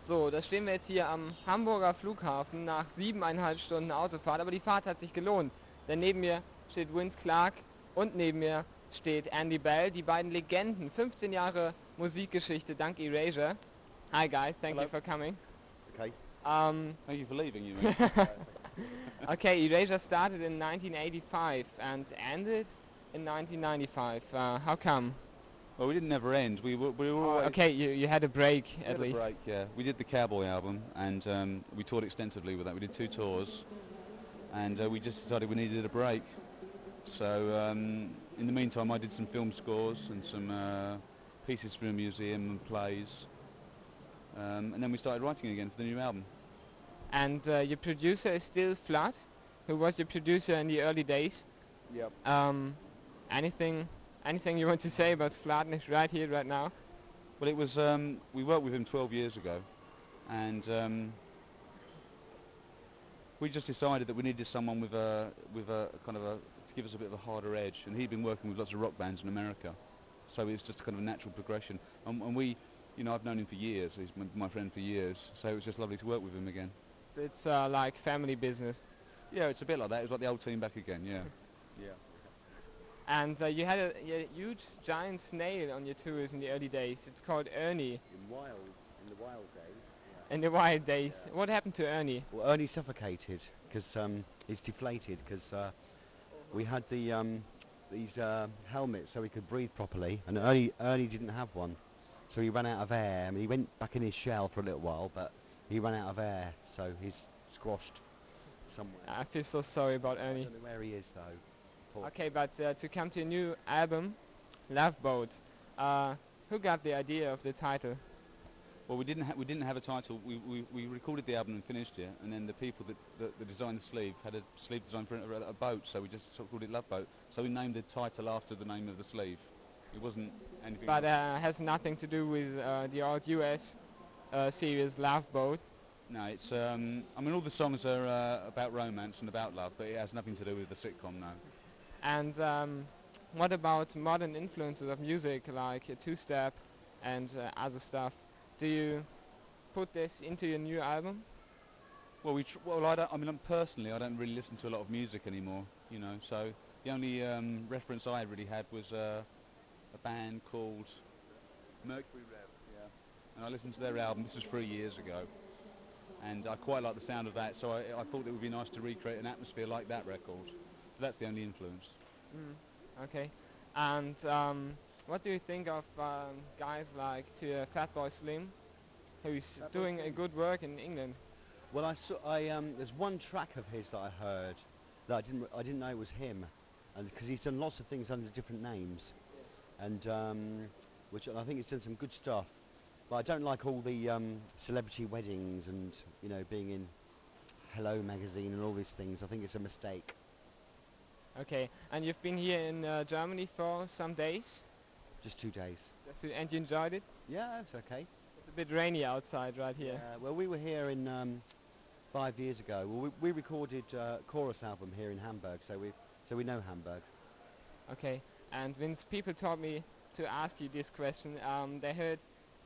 So, da stehen wir jetzt hier am Hamburger Flughafen nach 7,5 Stunden Autofahrt, aber die Fahrt hat sich gelohnt. Denn neben mir steht Vince Clarke und neben mir steht Andy Bell, die beiden Legenden, 15 Jahre Musikgeschichte dank Erasure. Hi guys, thank you for coming. Okay. Thank you for leaving, you mean? Okay, Erasure started in 1985 and ended in 1995. How come? Well, we didn't never end. We were always... Okay, you had a break at least. We had a break, yeah. We did the Cowboy album, and we toured extensively with that. We did 2 tours, and we just decided we needed a break. So, in the meantime, I did some film scores and some pieces for a museum and plays, and then we started writing again for the new album. And your producer is still Flood, who was your producer in the early days. Yep. Anything you want to say about Flood right here, right now? Well, it was we worked with him 12 years ago, and we just decided that we needed someone with a kind of to give us a bit of a harder edge. And he'd been working with lots of rock bands in America, so it was just kind of a natural progression. And we, you know, I've known him for years. He's my friend for years, so it was just lovely to work with him again. It's like family business. Yeah, it's a bit like that. It was like the old team back again. Yeah. Yeah. And you had a huge giant snail on your tours in the early days. It's called Ernie. In the wild days. Yeah. In the wild days. Yeah. What happened to Ernie? Well, Ernie suffocated because he's deflated because we had these helmets so he could breathe properly, and Ernie didn't have one, so he ran out of air. I mean, he went back in his shell for a little while, but he ran out of air, so he's squashed somewhere. I feel so sorry about Ernie. I don't know where he is though. Poor. Okay, but to come to a new album, Love Boat, who got the idea of the title? Well, we didn't have a title. We recorded the album and finished it, and then the people that designed the sleeve had a sleeve designed for a boat, so we just sort of called it Love Boat. So we named the title after the name of the sleeve. It wasn't anything. But has nothing to do with the old US series Love Boat. No, it's I mean, all the songs are about romance and about love, but it has nothing to do with the sitcom, no. And what about modern influences of music like two-step and other stuff? Do you put this into your new album? Well, I mean, personally, I don't really listen to a lot of music anymore, you know. So the only reference I really had was a band called Mercury Rev, yeah. And I listened to their album. This was 3 years ago, and I quite like the sound of that. So I thought it would be nice to recreate an atmosphere like that record. But that's the only influence. Okay. And what do you think of guys like Fatboy Slim, who's doing a good work in England? Well, there's one track of his that I heard that I didn't know it was him, and because he's done lots of things under different names, and which I think he's done some good stuff. But I don't like all the celebrity weddings and, you know, being in Hello magazine and all these things. I think it's a mistake. Okay, and you've been here in Germany for some days? Just 2 days. And you enjoyed it? Yeah, it's okay. It's a bit rainy outside right here. Yeah, well, we were here in 5 years ago. Well, we recorded a chorus album here in Hamburg, so we know Hamburg. Okay, and Vince, people told me to ask you this question. They heard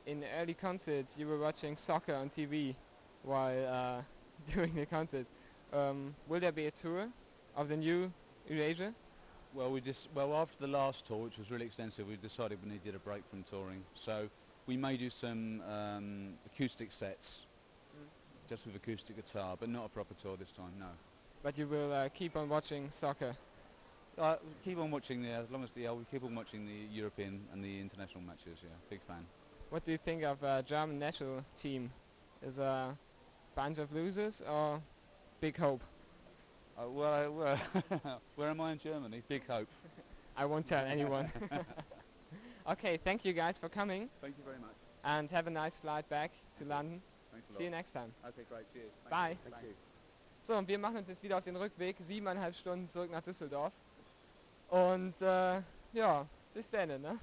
in early concerts you were watching soccer on TV while doing the concert. Will there be a tour of the new Erasure? Well, after the last tour, which was really extensive, we decided we needed a break from touring. So we may do some acoustic sets, just with acoustic guitar, but not a proper tour this time, no. But you will keep on watching soccer? Keep on watching we keep on watching the European and the international matches, yeah, big fan. What do you think of German national team? Is a bunch of losers or big hope? Well, where am I in Germany? Big hope. I won't tell anyone. Okay, thank you guys for coming. Thank you very much. And have a nice flight back to London. Thanks a lot. See you next time. Okay, great. Cheers. Bye. Thank you. So, und wir machen uns jetzt wieder auf den Rückweg, 7,5 Stunden zurück nach Düsseldorf. Und ja, bis dann, ne?